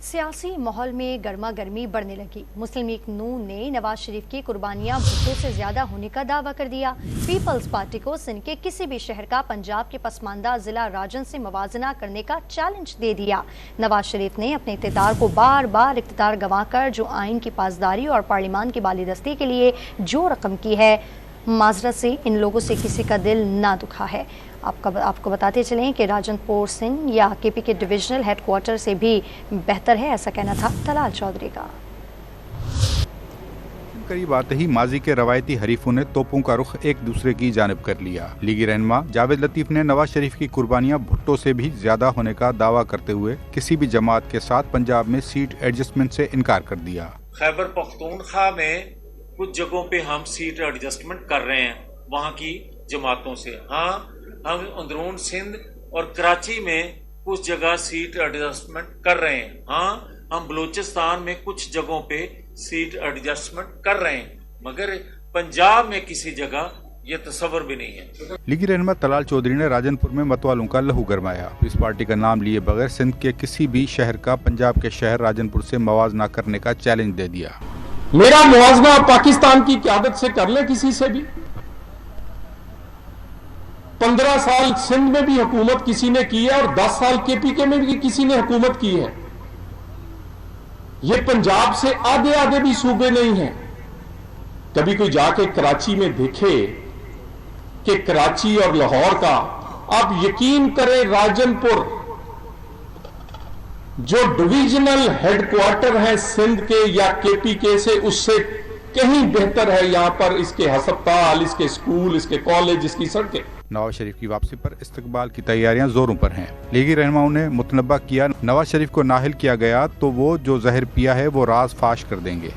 سیاسی ماحول میں گرما گرمی بڑھنے لگی۔ مسلم لیگ نون نے نواز شریف کی قربانیاں بھٹو سے زیادہ ہونے کا دعویٰ کر دیا۔ پیپلز پارٹی کو سندھ کے کسی بھی شہر کا پنجاب کے پسماندہ ضلع راجن سے موازنہ کرنے کا چیلنج دے دیا۔ نواز شریف نے اپنے اقتدار کو بار بار اقتدار گنوا کر جو آئین کی پاسداری اور پارلیمان کی بالادستی کے لیے جو رقم کی ہے، معذرت سے ان لوگوں سے کسی کا دل نہ دکھا ہے۔ آپ کو بتاتے چلیں کہ راجن پور سنگھ یا کے پی کے ڈویژنل ہیڈ کوارٹر سے بھی بہتر ہے، ایسا کہنا تھا طلال چودھری کا۔ قریب آتے ہی ماضی کے روایتی حریفوں نے توپوں کا رخ ایک دوسرے کی جانب کر لیا۔ لیگی رہنما جاوید لطیف نے نواز شریف کی قربانیاں بھٹو سے بھی زیادہ ہونے کا دعویٰ کرتے ہوئے کسی بھی جماعت کے ساتھ پنجاب میں سیٹ ایڈجسٹمنٹ سے انکار کر دیا۔ خیبر پختونخوا میں کچھ جگہوں پہ ہم سیٹ ایڈجسٹمنٹ کر رہے ہیں وہاں کی جماعتوں سے۔ ہاں، ہم اندرون سندھ اور کراچی میں کچھ جگہ سیٹ ایڈجسٹمنٹ کر رہے ہیں۔ ہاں، ہم بلوچستان میں کچھ جگہوں پہ سیٹ ایڈجسٹمنٹ کر رہے ہیں، مگر پنجاب میں کسی جگہ یہ تصور بھی نہیں ہے۔ لیگی رہنما طلال چودھری نے راجن پور میں مت والوں کا لہو گرمایا۔ اس پارٹی کا نام لیے بغیر سندھ کے کسی بھی شہر کا پنجاب کے شہر راجن پور سے موازنہ کرنے کا چیلنج دے دیا۔ میرا موازنہ پاکستان کی قیادت سے کر لے کسی سے بھی۔ 15 سال سندھ میں بھی حکومت کسی نے کی ہے اور 10 سال کے پی کے میں بھی کسی نے حکومت کی ہے۔ یہ پنجاب سے آدھے آدھے بھی صوبے نہیں ہیں۔ کبھی کوئی جا کے کراچی میں دیکھے کہ کراچی اور لاہور کا، آپ یقین کریں راجن پور جو ڈویژنل ہیڈ کوارٹر ہے سندھ کے یا کے پی کے سے، اس سے کہیں بہتر ہے یہاں پر اس کے ہسپتال، اس کے سکول، اس کے کالج، اس کی سڑکیں۔ نواز شریف کی واپسی پر استقبال کی تیاریاں زوروں پر ہیں۔ لیگی رہنماؤں نے متنبہ کیا نواز شریف کو نااہل کیا گیا تو وہ جو زہر پیا ہے وہ راز فاش کر دیں گے۔